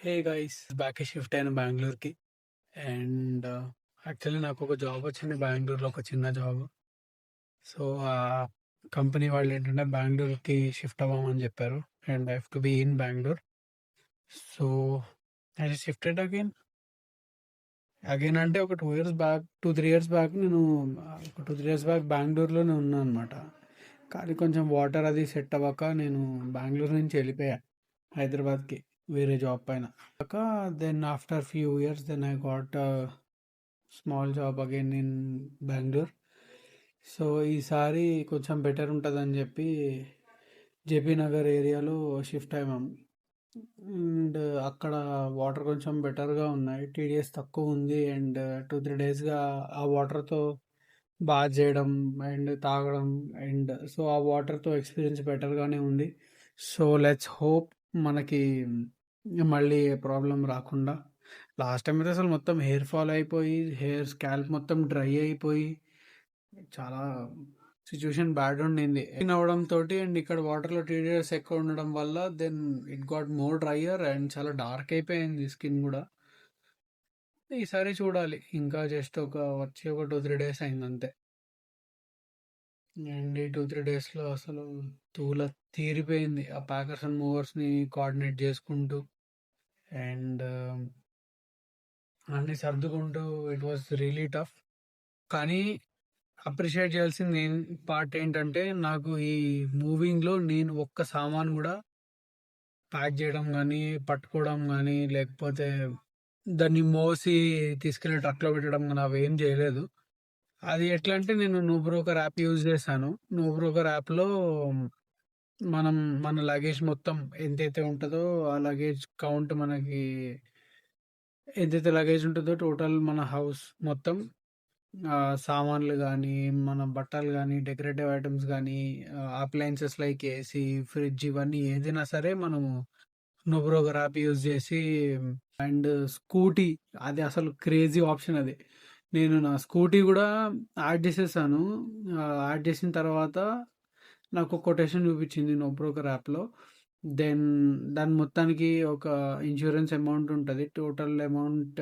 Hey guys back shift అయిన బెంగళూరుకి. And actually నాకు ఒక జాబ్ వచ్చింది బెంగళూరులో, ఒక చిన్న జాబ్. సో ఆ కంపెనీ వాళ్ళు ఏంటంటే బెంగళూరుకి షిఫ్ట్ అవ్వమని చెప్పారు. And I have to be in Bengaluru. So I shifted again. అంటే ఒక 2 ఇయర్స్ బ్యాక్, 2-3 ఇయర్స్ బ్యాక్ నేను ఒక 2-3 ఇయర్స్ బ్యాక్ బెంగళూరులోనే ఉన్నాను అనమాట. కానీ కొంచెం వాటర్ అది సెట్ అవ్వక నేను బెంగళూరు నుంచి వెళ్ళిపోయా హైదరాబాద్కి వేరే జాబ్ పైన. Then after few years then I got small job again in Bengaluru. So ఈసారి కొంచెం బెటర్ ఉంటుందని చెప్పి జేపీ నగర్ ఏరియాలో షిఫ్ట్ అయ్యాము. అండ్ అక్కడ వాటర్ కొంచెం బెటర్గా ఉన్నాయి, టీడీఎస్ తక్కువ ఉంది. అండ్ 2-3 డేస్గా ఆ వాటర్తో బాత్ చేయడం అండ్ తాగడం. అండ్ సో ఆ వాటర్తో ఎక్స్పీరియన్స్ బెటర్గానే ఉంది. సో లెట్స్ హోప్ మనకి మళ్ళీ ప్రాబ్లం రాకుండా. లాస్ట్ టైం అయితే అసలు మొత్తం హెయిర్ ఫాల్ అయిపోయి, హెయిర్ స్కాల్ప్ మొత్తం డ్రై అయిపోయి చాలా సిచ్యువేషన్ బ్యాడ్ ఉండింది అవడం తోటి. అండ్ ఇక్కడ వాటర్లో టీడీఎస్ ఎక్కువ ఉండడం వల్ల then it got more dryer and చాలా డార్క్ అయిపోయింది స్కిన్ కూడా. ఈసారి చూడాలి, ఇంకా జస్ట్ వచ్చి ఒక 2-3 డేస్ అయింది అంతే. అండ్ ఈ 2-3 డేస్లో అసలు తూల తీరిపోయింది ఆ ప్యాకర్స్ అండ్ మూవర్స్ని కోఆర్డినేట్ చేసుకుంటూ అండ్ అన్ని సర్దుకుంటూ. It was really tough. కానీ అప్రిషియేట్ చేయాల్సింది పార్ట్ ఏంటంటే, నాకు ఈ మూవింగ్లో నేను ఒక్క సామాన్ కూడా ప్యాక్ చేయడం కానీ, పట్టుకోవడం కానీ, లేకపోతే దాన్ని మోసి తీసుకెళ్ళి ట్రక్లో పెట్టడం కానీ అవి ఏం చేయలేదు. అది ఎట్లా అంటే, నేను నూబ్రోకర్ యాప్ యూజ్ చేశాను. నూబ్రోకర్ యాప్లో మనం మన లగేజ్ మొత్తం ఎంతైతే ఉంటుందో ఆ లగేజ్ కౌంట్, మనకి ఎంతైతే లగేజ్ ఉంటుందో టోటల్ మన హౌస్ మొత్తం సామాన్లు కానీ, మన బట్టలు కానీ, డెకరేటివ్ ఐటమ్స్ కానీ, అప్లయన్సెస్ లైక్ ఏసీ, ఫ్రిడ్జ్, ఇవన్నీ ఏదైనా సరే మనము నోబ్రోగర్ యాప్ యూజ్ చేసి. అండ్ స్కూటీ, అది అసలు క్రేజీ ఆప్షన్ అది. నేను నా స్కూటీ కూడా యాడ్ చేసేసాను. యాడ్ చేసిన తర్వాత నాకు కొటేషన్ చూపించింది నోబ్రోకర్ యాప్లో. దెన్ దాని మొత్తానికి ఒక ఇన్సూరెన్స్ అమౌంట్ ఉంటుంది. టోటల్ అమౌంట్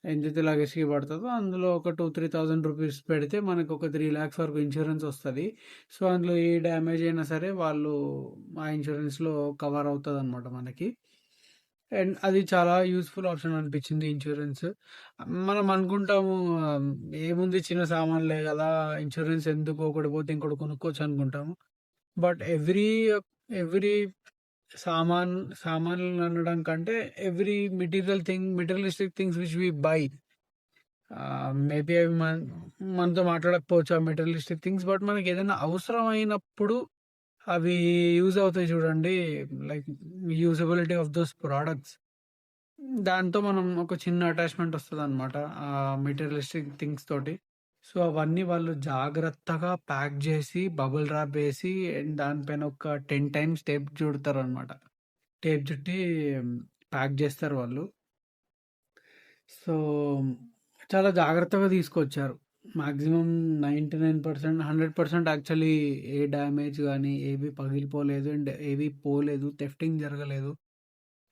ఎంతైతే లగేజ్కి పడుతుందో అందులో ఒక 2-3 thousand రూపీస్ పెడితే మనకు ఒక 3 lakhs వరకు ఇన్సూరెన్స్ వస్తుంది. సో అందులో ఏ డ్యామేజ్ అయినా సరే వాళ్ళు ఆ ఇన్సూరెన్స్లో కవర్ అవుతుంది అనమాట మనకి. అండ్ అది చాలా యూస్ఫుల్ ఆప్షన్ అనిపించింది ఇన్సూరెన్స్. మనం అనుకుంటాము ఏముంది చిన్న సామాన్లే కదా, ఇన్సూరెన్స్ ఎందుకు, ఒకటి పోతే ఇంకోటి కొనుక్కోవచ్చు అనుకుంటాము. బట్ ఎవ్రీ సామాన్లు అనడం కంటే every materialistic things which we buy, maybe అవి మనతో మాట్లాడకపోవచ్చు ఆ మెటీరియలిస్టిక్ థింగ్స్, బట్ మనకి ఏదైనా అవసరం అయినప్పుడు అవి యూజ్ అవుతాయి చూడండి. Like usability of those products, దాంతో మనం ఒక చిన్న అటాచ్మెంట్ వస్తుంది అనమాట ఆ మెటీరియలిస్టిక్ థింగ్స్ తోటి. సో అవన్నీ వాళ్ళు జాగ్రత్తగా ప్యాక్ చేసి బబుల్ ర్యాప్ వేసి అండ్ దానిపైన ఒక 10 times టేప్ చుడతారు అనమాట. టేప్ చుట్టి ప్యాక్ చేస్తారు వాళ్ళు. సో చాలా జాగ్రత్తగా తీసుకొచ్చారు. మాక్సిమం 99%, 100% యాక్చువల్లీ ఏ డ్యామేజ్ కానీ ఏవి పగిలిపోలేదు అండ్ ఏవి పోలేదు, థెఫ్టింగ్ జరగలేదు.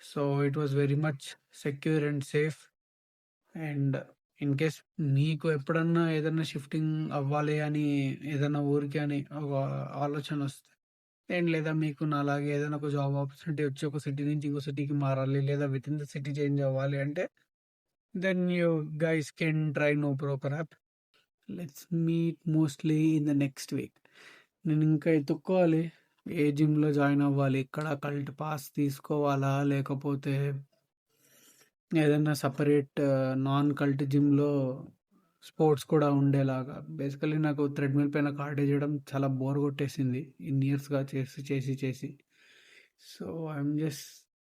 So it was very much secure and safe. And in case మీకు ఎప్పుడన్నా ఏదైనా షిఫ్టింగ్ అవ్వాలి అని, ఏదైనా ఊరికి అని ఒక ఆలోచన వస్తే అండ్ లేదా మీకు నాలాగే ఏదైనా ఒక జాబ్ ఆపర్చునిటీ వచ్చి ఒక సిటీ నుంచి ఇంకో సిటీకి మారాలి, లేదా with in the city change అవ్వాలి అంటే then you guys can try NoBroker app. Let's meet mostly in the next week. నేను ఇంకా ఎత్తుక్కోవాలి ఏ జిమ్లో జాయిన్ అవ్వాలి, ఇక్కడ కల్ట్ పాస్ తీసుకోవాలా, లేకపోతే ఏదైనా సపరేట్ నాన్ కల్ట్ జిమ్లో స్పోర్ట్స్ కూడా ఉండేలాగా. బేసికలీ నాకు థ్రెడ్మిల్ పైన కార్డియో చేయడం చాలా బోర్ కొట్టేసింది ఇన్ని ఇయర్స్గా చేసి చేసి చేసి. So I'm just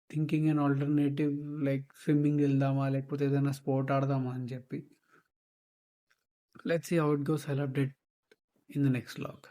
thinking on alternative, like swimming వెళ్దామా, లేకపోతే ఏదైనా స్పోర్ట్ ఆడదామా అని చెప్పి. Let's see how it goes. I'll update in the next vlog.